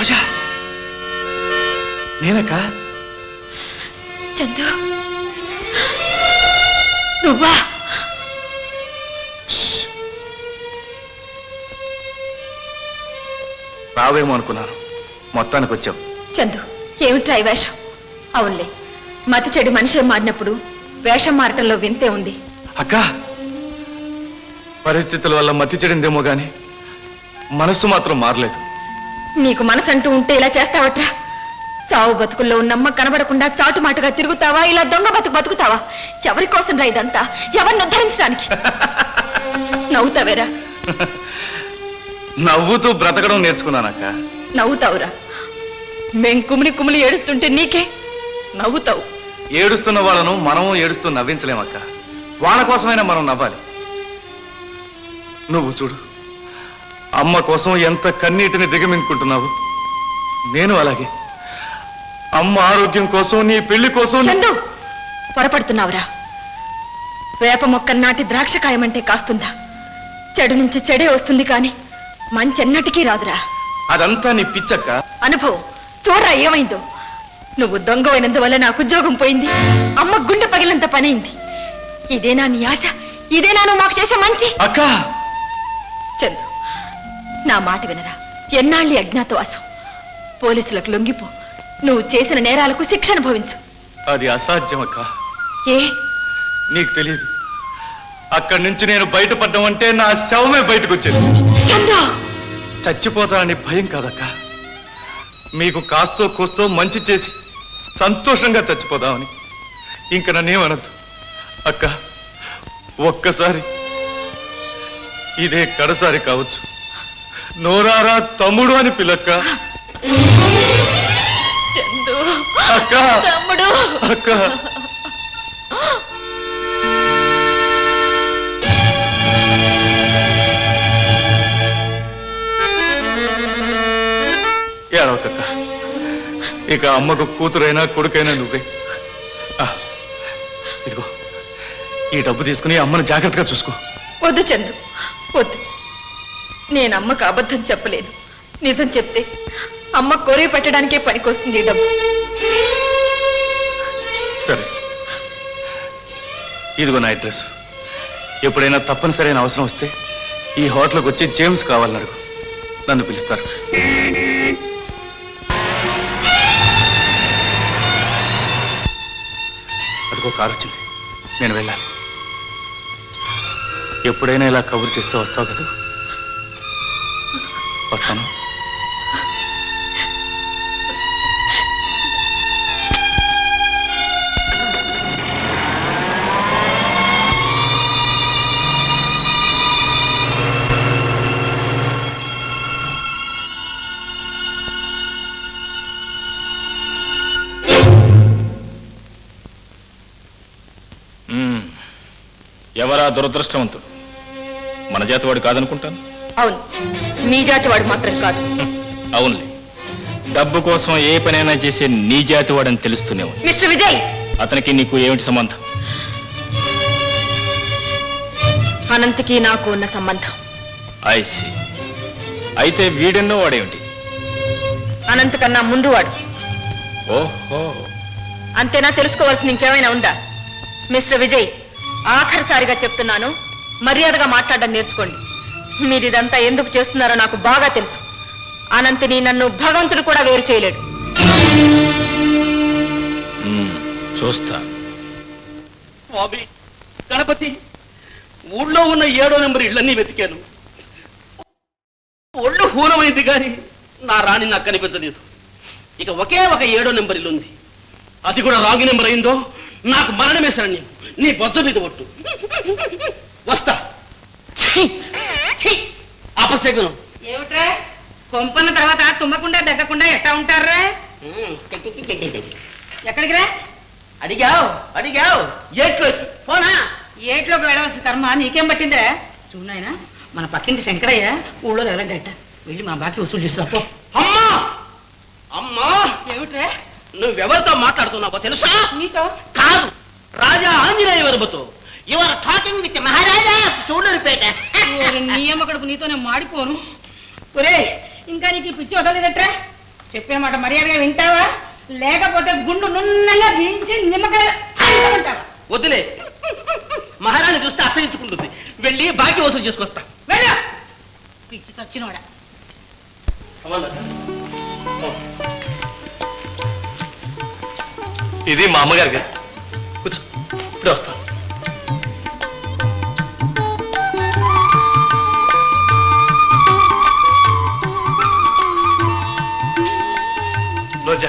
రాజా నేనక్క. చందు నువ్వా? రావేమో అనుకున్నాను, మొత్తానికి వచ్చావు. చందు ఏమిట్రా ఈ వేషం? అవునులే, మతి చెడు మనిషి మారినప్పుడు వేషం మారటంలో వింతే ఉంది. అక్క, పరిస్థితుల వల్ల మతి చెడిందేమో గాని మనస్సు మాత్రం మారలేదు. నీకు మనసు అంటూ ఉంటే ఇలా చేస్తావట్రా? చావు బతుకుల్లో ఉన్నమ్మ కనబడకుండా చాటుమాటుగా తిరుగుతావా? ఇలా దొంగ బతుకుతావా? ఎవరి కోసం రా ఇదంతా? ఎవరిని ఉద్ధరించడానికి? నవ్వుతావేరా? నవ్వుతూ బ్రతకడం నేర్చుకున్నానక్క. నవ్వుతావురా? మేం కుమిలి ఏడుస్తుంటే నీకే నవ్వుతావు. ఏడుస్తున్న వాళ్ళను మనము ఏడుస్తూ నవ్వించలేమక్క. వాళ్ళ కోసమైనా మనం నవ్వాలి. నువ్వు చూడు, అమ్మ కోసం ఎంత కన్నీటిని దిగమింగుకుంటున్నావు. నేను అలాగే అమ్మ ఆరోగ్యం కోసం, నీ పెళ్లి కోసం. చందు, పొరపడుతున్నావురా. వేప మొక్క నాటి ద్రాక్షకాయమంటే కాస్తుందా? చెడు నుంచి చెడే వస్తుంది కానీ మంచెన్నటికీ రాదురా. అదంతా నీ పిచ్చక్క. అనుభవం చూడరా ఏమైందో. నువ్వు దొంగ అయినందువల్ల నాకు ఉద్యోగం పోయింది, అమ్మ గుండె పగిలంత పనైంది. ఇదేనా నీ ఆశ? ఇదేనా నువ్వు మాకు చేసే మంచి? అక్క, చందు నా మాట వినరా. ఎన్నాళ్ళి అజ్ఞాతవాసం. పోలీసులకు లొంగిపో. నువ్వు చేసిన నేరాలకు శిక్ష అనుభవించు. అది అసాధ్యం అక్క. ఏ? నీకు తెలియదు, అక్కడి నుంచి నేను బయటపడ్డం అంటే నా శవమే బయటకు వచ్చేది. చచ్చిపోతానని భయం కాదక్క, మీకు కాస్తో కూస్తో మంచి చేసి సంతోషంగా చచ్చిపోదామని. ఇంక నన్నేమనద్దు అక్క. ఒక్కసారి, ఇదే కడసారి కావచ్చు, నోరారా తమ్ముడు అని పిలక్క. అక్క, అక్క, ఏడవకక్క. ఇక అమ్మకు కూతురైనా కొడుకైనా నువ్వే. ఇదిగో ఈ డబ్బు తీసుకుని అమ్మను జాగ్రత్తగా చూసుకో. వద్దు చంద్రు, వద్దు. నేను అమ్మకు అబద్ధం చెప్పలేదు. నిజం చెప్తే అమ్మ కొరే పెట్టడానికే పనికొస్తుంది డబ్బు. సరే, ఇదిగో నా అడ్రస్. ఎప్పుడైనా తప్పనిసరైన అవసరం వస్తే ఈ హోటల్కి వచ్చి జేమ్స్ కావాలని అడుగు, నన్ను పిలుస్తారు. అదిగో కారు వచ్చింది, నేను వెళ్ళాలి. ఎప్పుడైనా ఇలా కబురు చేస్తూ వస్తావు కదా? వస్తాను. ఎవరా దురదృష్టవంతుడు? మన జాతివాడు కాదనుకుంటాను. అవును, మీ జాతివాడు మాత్రం కాదు. అవునులే, డబ్బు కోసం ఏ పనైనా చేసే నీ జాతివాడని తెలుస్తూనే ఉంది. మిస్టర్ విజయ్, అతనికి నీకు ఏమిటి సంబంధం? అనంతకి నాకు ఉన్న సంబంధం. ఐసి. అయితే వీడెన్నో వాడేమిటి? అనంత కన్నా ముందు వాడు. ఓహో, అంతేనా? తెలుసుకోవాల్సింది ఇంకేమైనా ఉందా? మిస్టర్ విజయ్, ఆఖరిసారిగా చెప్తున్నాను, మర్యాదగా మాట్లాడడం నేర్చుకోండి. మీరు ఇదంతా ఎందుకు చేస్తున్నారో నాకు బాగా తెలుసు. అనంతని నన్ను భగవంతుడు కూడా వేరు చేయలేడు. చూస్తా. స్వామి గణపతి, ఊళ్ళో ఉన్న 7వ నెంబర్ ఇళ్ళన్నీ వెతికాను. ఒళ్ళు హూనమైంది కానీ నా రాణి నాకు కనిపించలేదు. ఇక ఒకే ఒక 7వ నెంబర్ ఇల్లు ఉంది. అది కూడా రాంగ్ నెంబర్ అయిందో నాకు మరణమే శరణ్యం. నీ బొద్దు మీద ఒట్టు. వస్తా. అపశకునం. ఏమిట్రా కొంపన్న తర్వాత తుమ్మకుండా దగ్గకుండా ఎట్టా ఉంటారా? ఎక్కడికి రా? అడిగావు ఏట్లోకి పోనా? ఏట్లోకి వెళ్ళవలసిన కర్మ నీకేం పట్టిందా? చూనాయనా, మన పక్కింటి శంకరయ్య ఊళ్ళో ఎలాగట. వెళ్ళి మా బాకీ వసూలు చేస్తా. అమ్మా అమ్మా, ఏమిట్రా? నువ్వెవరితో మాట్లాడుతున్నావో తెలుసా? నీతో కాదు, రాజా ఆంజనేయ వర్మతో. యువర్ టాకింగ్ విత్ మహారాజా సూళ్ళూరుపేట. నీ అమ్మ కడుపు నీతోనే మాడిపోను. ఒరే, ఇంకా నీకు పిచ్చి వదలేదట్రా? చెప్పిన మాట మర్యాదగా వింటావా లేకపోతే గుండు నున్నగా దించి నిమ్మకాయ అంటావా? వద్దులే, మహారాణి చూస్తే అసహించుకుంటుంది. వెళ్ళి బాకీ వసూలు చేసుకొస్తా. వెళ్ళు. పిచ్చి చచ్చినోడా. ఇది మా అమ్మగారి గారు. కూర్చో, ఇప్పుడే వస్తా. రోజా,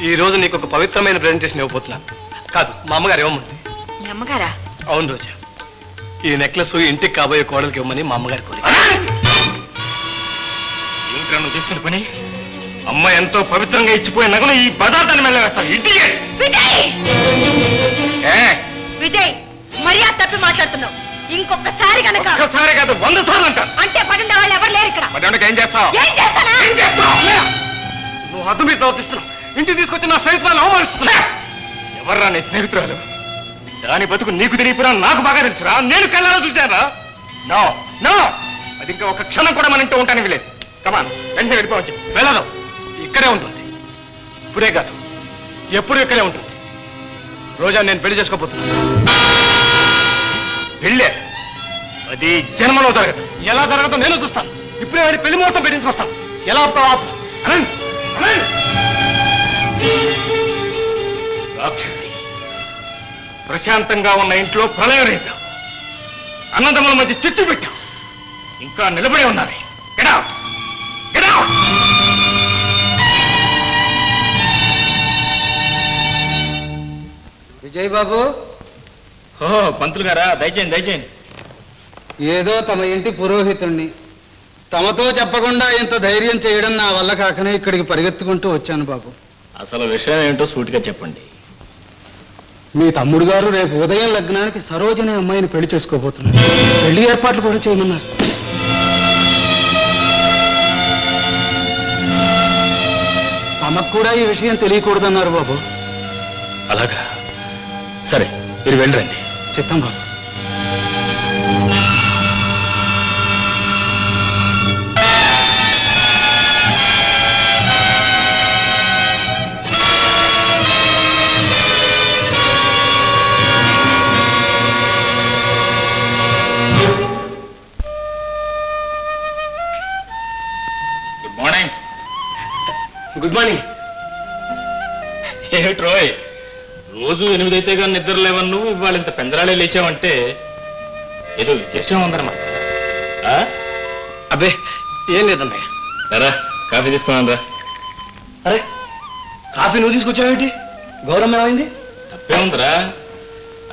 ఈ రోజు నీకు ఒక పవిత్రమైన ప్రెజెంటేషన్ ఇవ్వబోతున్నాను. కాదు, మా అమ్మగారు ఇవ్వమంది. మీ అమ్మగారా? అవును రోజా, ఈ నెక్లెస్ ఇంటికి కాబోయే కోడలికి ఇవ్వమని మా అమ్మగారి కోరిక. ఏమిట్రా నువ్వు చేస్తున్న పని? అమ్మ ఎంతో పవిత్రంగా ఇచ్చిపోయే నగలు ఈ పదార్థాన్ని మెల్ల వేస్తాను. ఇంటికి విజయ్, మర్యాద తప్పి మాట్లాడుతున్నావు. ఇంకొకసారి కనుక ఒక్కసారి కాదు 100 సార్లు అంటాను. అంటే పడిన వాళ్ళు ఎవరు లేరు ఇక్కడ. ఏం చేస్తావు? ఏం చేస్తానా? నువ్వు హద్దు మీద ప్రవర్తిస్తున్నావు. ఇంటికి తీసుకొచ్చి నా స్నేహితురాలు అవమానిస్తున్నా. ఎవర్రా నీ స్నేహితురాలు? దాని బతుకు నీకు తెలియపురా, నాకు బాగా తెలుసురా. నేను కళ్ళలో చూశారా? నో నో, అది ఇంకా ఒక క్షణం కూడా మన ఇంట్లో ఉంటాను లేదు. కమాన్, వెంటనే వెళ్ళిపోవచ్చు. వెళ్ళదు, ఇక్కడే ఉంటుంది. ఇప్పుడే కాదు, ఎప్పుడు ఇక్కడే ఉంటుంది. రోజా, నేను పెళ్లి చేసుకోబోతున్నాను. పెళ్ళే, అది జన్మలో జరగదు. ఎలా జరగదో నేను చూస్తాను. ఇప్పుడే వెళ్ళి పెళ్లి ముహూర్తం పెట్టించుకొస్తాను. ఎలా ఆపుతావు? రాక్షసి, ప్రశాంతంగా ఉన్న ఇంట్లో ప్రళయం రేపావు. అన్నదమ్ముల మధ్య చిచ్చు పెట్టావు. ఇంకా నిలబడే ఉన్నది. Get out! Get out! Vijay బాబు, ఓ పంతులు గారా, దయచేయండి దయచేయండి. ఏదో తమ ఇంటి పురోహితుణ్ణి తమతో చెప్పకుండా ఇంత ధైర్యం చేయడం నా వల్ల కాకనే ఇక్కడికి పరిగెత్తుకుంటూ వచ్చాను బాబు. అసలు విషయం ఏంటో సూటిగా చెప్పండి. మీ తమ్ముడు గారు రేపు ఉదయం లగ్నానికి సరోజని అమ్మాయిని పెళ్లి చేసుకోబోతున్నారు. పెళ్లి ఏర్పాట్లు కూడా చేయమన్నారు. తమకు కూడా ఈ విషయం తెలియకూడదన్నారు బాబు. అలాగా, సరే మీరు వెళ్ళరండి. చిత్తం బాబు. Good morning. Good morning. ఏమిటి రోయ్, రోజు 8 అయితే కానీ నిద్ర లేవని నువ్వు ఇవాళ ఇంత పెందరాళే లేచావంటే ఏదో విశేషం ఉందన్నమాట. అబ్బే, ఏం లేదన్నయ్య. రా, కాఫీ తీసుకున్నాను రా. అరే, కాఫీ నువ్వు తీసుకొచ్చావేంటి? గౌరవం ఏమైంది? తప్పే ఉందిరా.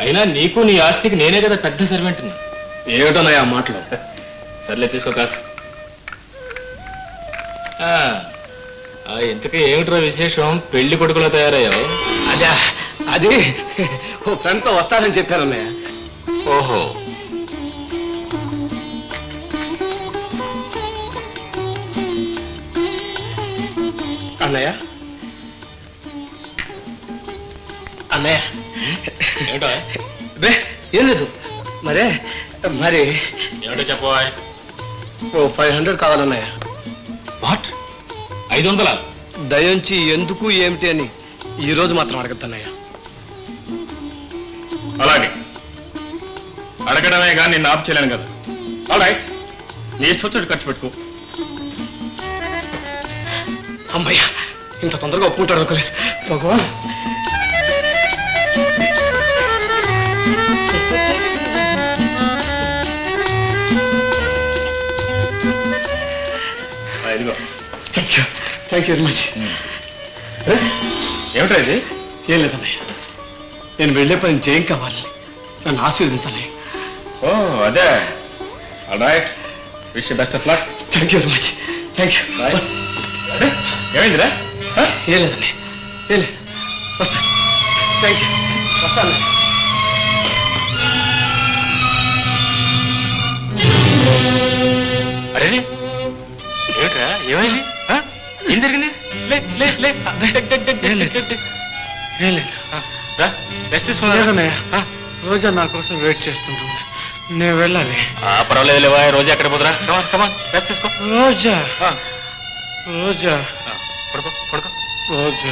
అయినా నీకు నీ ఆస్తికి నేనే కదా పెద్ద సర్వెంట్ని. ఏమిటోనయ్య ఆ మాటలు? సర్లే తీసుకో కాఫీ. ఇంతకీ ఏమిట్రా విశేషం? పెళ్లి కొడుకులో తయారయ్యావు? అదే, అది ఓ ఫ్రెండ్తో వస్తానని చెప్పారన్నయ్య. ఓహో, అన్నయ్య అన్నయ్య ఏమిటో బే, ఏం లేదు. మరి ఏమిటో చెప్పవా? ఓ 500 కావాలన్నయ్య. వాట్? 500? దయించి ఎందుకు ఏమిటి అని ఈ రోజు మాత్రం అడగద్దన్నయ్య. అలాగే, అడగడమే కానీ నిన్ను ఆపు చేయలేను కదా. ఆల్ రైట్, నీ ఇష్టం ఖర్చు పెట్టుకో. అమ్మయ్య, ఇంత తొందరగా ఒప్పుకుంటాడు అనుకోలేదు. భగవాన్, ఇదిగో. Thank you very much. ఏమిటో ఇది? ఏం లేదన్నయ్య, నేను వెళ్ళే పని జయం కావాలి. నన్ను ఆశీర్వదించాలి. ఓ అదే. All right, wish you best of luck. Thank you very much. Thank you. ఏమైందిరా? ఏం లేదన్నయ్య, ఏం లేదు. వస్తా. Thank you. వస్తాను. అరే, ఏమిట్రా, ఏమైంది? ఏం జరిగింది? లే లే లే. ఏం లేదు. రా, రెస్ట్ తీసుకున్నా. లేదన్నయ్య, రోజా నా కోసం వెయిట్ చేస్తుంటుంది. నేను వెళ్ళాలి. పర్వాలేదు లేవా, రోజు ఎక్కడ పోతురా? కమాన్ కమాన్, రెస్ట్ తీసుకో. రోజా, రోజా, పడుకో పడుకో రోజు